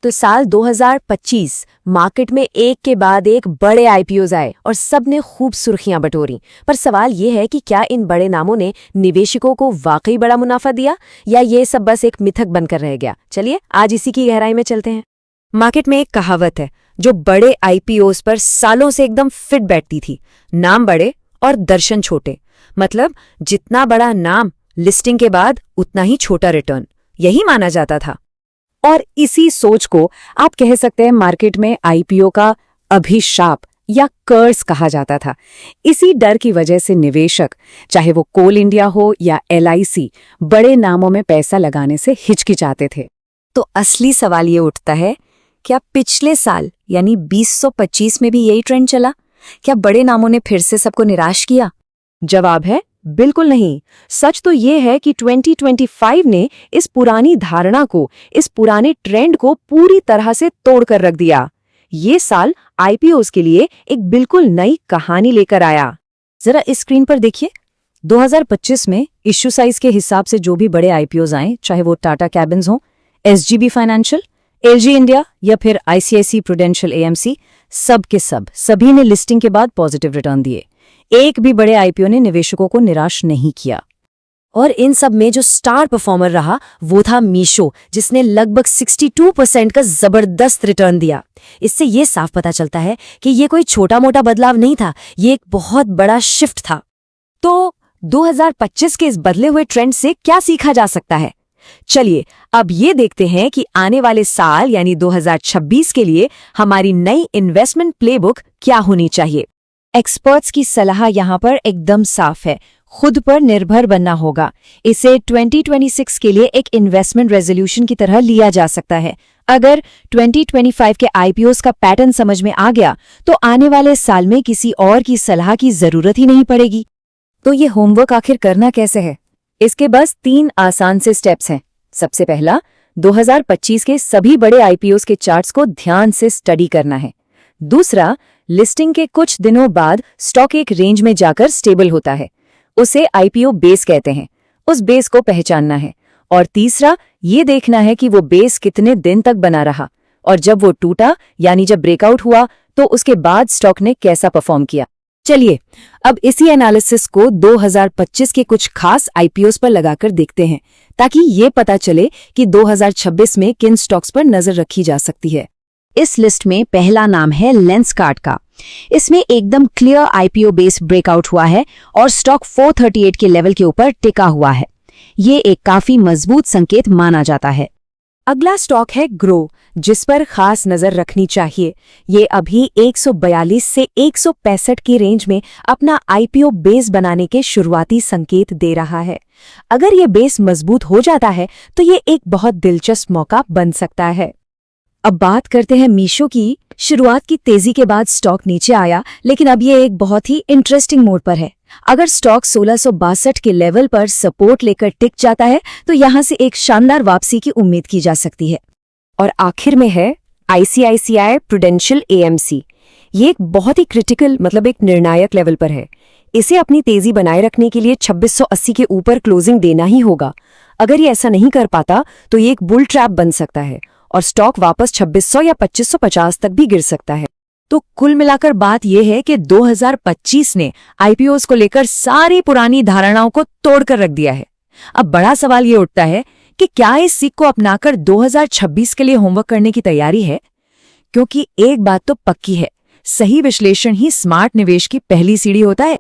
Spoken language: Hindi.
तो साल 2025 मार्केट में एक के बाद एक बड़े आईपीओज आए और सब ने खूब सुर्खियां बटोरी। पर सवाल ये है कि क्या इन बड़े नामों ने निवेशकों को वाकई बड़ा मुनाफा दिया या ये सब बस एक मिथक बनकर रह गया। चलिए आज इसी की गहराई में चलते हैं। मार्केट में एक कहावत है जो बड़े आईपीओज पर सालों से एकदम फिट बैठती थी, नाम बड़े और दर्शन छोटे। मतलब जितना बड़ा नाम लिस्टिंग के बाद उतना ही छोटा रिटर्न, यही माना जाता था। और इसी सोच को आप कह सकते हैं मार्केट में आईपीओ का अभिशाप या कर्स कहा जाता था। इसी डर की वजह से निवेशक, चाहे वो कोल इंडिया हो या एलआईसी, बड़े नामों में पैसा लगाने से हिचकिचाते थे। तो असली सवाल ये उठता है, क्या पिछले साल यानी 2025 में भी यही ट्रेंड चला? क्या बड़े नामों ने फिर से सबको निराश किया? जवाब है बिल्कुल नहीं। सच तो ये है कि 2025 ने इस पुरानी धारणा को, इस पुराने ट्रेंड को पूरी तरह से तोड़कर रख दिया। ये साल आईपीओज के लिए एक बिल्कुल नई कहानी लेकर आया। जरा इस स्क्रीन पर देखिए, 2025 में इश्यू साइज के हिसाब से जो भी बड़े आईपीओज आए, चाहे वो टाटा कैबिन्स हो, एसजीबी फाइनेंशियल, एलजी इंडिया या फिर आईसीआईसी प्रूडेंशियल एएमसी, सब के सभी ने लिस्टिंग के बाद पॉजिटिव रिटर्न दिए। एक भी बड़े आईपीओ ने निवेशकों को निराश नहीं किया। और इन सब में जो स्टार परफॉर्मर रहा वो था मीशो, जिसने लगभग 62% का जबरदस्त रिटर्न दिया। इससे ये साफ पता चलता है कि ये कोई छोटा मोटा बदलाव नहीं था, ये एक बहुत बड़ा शिफ्ट था। तो 2025 के इस बदले हुए ट्रेंड से क्या सीखा जा सकता है? चलिए अब ये देखते हैं कि आने वाले साल यानी 2026 के लिए हमारी नई इन्वेस्टमेंट प्लेबुक क्या होनी चाहिए। एक्सपर्ट्स की सलाह यहाँ पर एकदम साफ है, खुद पर निर्भर बनना होगा। इसे 2026 के लिए एक इन्वेस्टमेंट रेजोल्यूशन की तरह लिया जा सकता है। अगर 2025 के आईपीओज का पैटर्न समझ में आ गया तो आने वाले साल में किसी और की सलाह की जरूरत ही नहीं पड़ेगी। तो ये होमवर्क आखिर करना कैसे है? इसके बस 3 आसान से स्टेप्स हैं। सबसे पहला, 2025 के सभी बड़े आईपीओज के चार्ट्स को ध्यान से स्टडी करना है। दूसरा, लिस्टिंग के कुछ दिनों बाद स्टॉक एक रेंज में जाकर स्टेबल होता है, उसे आईपीओ बेस कहते हैं, उस बेस को पहचानना है। और तीसरा, ये देखना है कि वो बेस कितने दिन तक बना रहा और जब वो टूटा यानी जब ब्रेकआउट हुआ तो उसके बाद स्टॉक ने कैसा परफॉर्म किया। चलिए अब इसी एनालिसिस को 2025 के कुछ खास आईपीओज पर लगाकर देखते हैं, ताकि ये पता चले कि 2026 में किन स्टॉक्स पर नजर रखी जा सकती है। इस लिस्ट में पहला नाम है लेंसकार्ट का। इसमें एकदम क्लियर आईपीओ बेस ब्रेकआउट हुआ है और स्टॉक 438 के लेवल के ऊपर टिका हुआ है। ये एक काफी मजबूत संकेत माना जाता है। अगला स्टॉक है ग्रो, जिस पर खास नजर रखनी चाहिए। ये अभी 142 से 165 की रेंज में अपना आईपीओ बेस बनाने के शुरुआती संकेत दे रहा है। अगर ये बेस मजबूत हो जाता है तो ये एक बहुत दिलचस्प मौका बन सकता है। अब बात करते हैं मीशो की। शुरुआत की तेजी के बाद स्टॉक नीचे आया, लेकिन अब ये एक बहुत ही इंटरेस्टिंग मोड पर है। अगर स्टॉक 1662 के लेवल पर सपोर्ट लेकर टिक जाता है तो यहां से एक शानदार वापसी की उम्मीद की जा सकती है। और आखिर में है आईसीआईसीआई प्रूडेंशियल एएमसी। ये एक बहुत ही क्रिटिकल, मतलब एक निर्णायक लेवल पर है। इसे अपनी तेजी बनाए रखने के लिए 2680 के ऊपर क्लोजिंग देना ही होगा। अगर ये ऐसा नहीं कर पाता तो ये एक बुल ट्रैप बन सकता है और स्टॉक वापस 2600 या 2550 तक भी गिर सकता है। तो कुल मिलाकर बात यह है कि 2025 ने आईपीओज को लेकर सारी पुरानी धारणाओं को तोड़कर रख दिया है। अब बड़ा सवाल ये उठता है कि क्या इस सीख को अपनाकर 2026 के लिए होमवर्क करने की तैयारी है? क्योंकि एक बात तो पक्की है, सही विश्लेषण ही स्मार्ट निवेश की पहली सीढ़ी होता है।